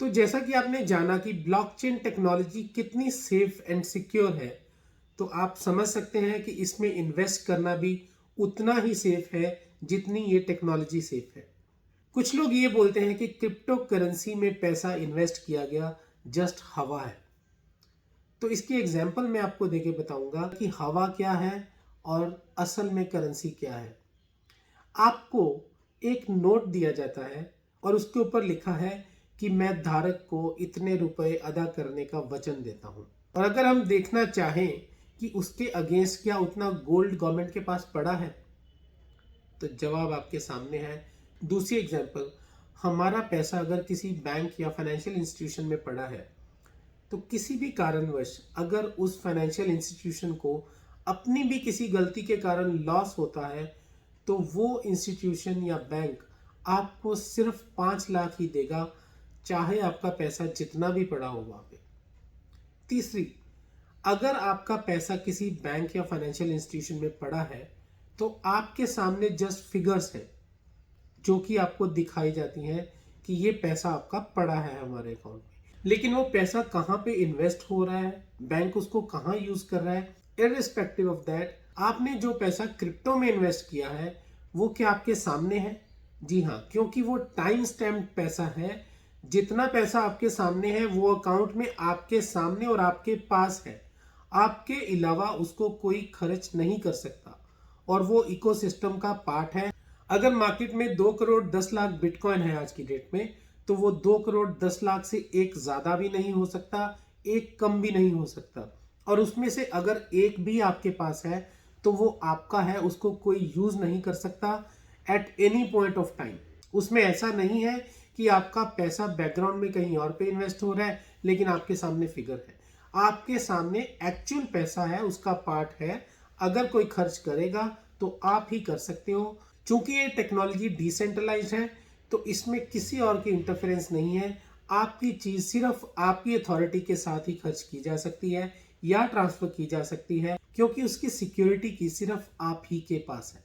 जैसा कि आपने जाना कि ब्लॉकचेन टेक्नोलॉजी कितनी सेफ एंड सिक्योर है, तो आप समझ सकते हैं कि इसमें इन्वेस्ट करना भी उतना ही सेफ है जितनी ये टेक्नोलॉजी सेफ है। कुछ लोग ये बोलते हैं कि क्रिप्टो करेंसी में पैसा इन्वेस्ट किया गया जस्ट हवा है। तो इसकी एग्जाम्पल मैं आपको देके बताऊंगा कि हवा क्या है और असल में करेंसी क्या है। आपको एक नोट दिया जाता है और उसके ऊपर लिखा है कि मैं धारक को इतने रुपए अदा करने का वचन देता हूं। और अगर हम देखना चाहें कि उसके अगेंस्ट क्या उतना गोल्ड गवर्नमेंट के पास पड़ा है, तो जवाब आपके सामने है। दूसरी एग्जांपल, हमारा पैसा अगर किसी बैंक या फाइनेंशियल इंस्टीट्यूशन में पड़ा है, तो किसी भी कारणवश अगर उस फाइनेंशियल इंस्टीट्यूशन को अपनी भी किसी गलती के कारण लॉस होता है, तो वो इंस्टीट्यूशन या बैंक आपको सिर्फ 5 लाख ही देगा, चाहे आपका पैसा जितना भी पड़ा हो वहां पे। तीसरी, अगर आपका पैसा किसी बैंक या फाइनेंशियल इंस्टीट्यूशन में पड़ा है, तो आपके सामने जस्ट फिगर्स है जो कि आपको दिखाई जाती हैं कि ये पैसा आपका पड़ा है हमारे अकाउंट में, लेकिन वो पैसा कहाँ पे इन्वेस्ट हो रहा है, बैंक उसको कहाँ यूज कर रहा है, इररिस्पेक्टिव ऑफ दैट आपने जो पैसा क्रिप्टो में इन्वेस्ट किया है वो क्या आपके सामने है? जी हाँ, क्योंकि वो टाइम स्टैम्प पैसा है। जितना पैसा आपके सामने है वो अकाउंट में आपके सामने और आपके पास है, आपके अलावा उसको कोई खर्च नहीं कर सकता और वो इकोसिस्टम का पार्ट है। अगर मार्केट में 2 करोड़ 10 लाख बिटकॉइन है आज की डेट में, तो वो 2 करोड़ 10 लाख से एक ज्यादा भी नहीं हो सकता, एक कम भी नहीं हो सकता। और उसमें से अगर एक भी आपके पास है तो वो आपका है, उसको कोई यूज नहीं कर सकता at any point of time. उसमें ऐसा नहीं है कि आपका पैसा बैकग्राउंड में कहीं और पे इन्वेस्ट हो रहा है लेकिन आपके सामने फिगर है। आपके सामने एक्चुअल पैसा है, उसका पार्ट है। अगर कोई खर्च करेगा तो आप ही कर सकते हो। चूंकि ये टेक्नोलॉजी डिसेंट्रलाइज्ड है तो इसमें किसी और की इंटरफेरेंस नहीं है। आपकी चीज सिर्फ आपकी अथॉरिटी के साथ ही खर्च की जा सकती है या ट्रांसफर की जा सकती है, क्योंकि उसकी सिक्योरिटी की सिर्फ आप ही के पास है।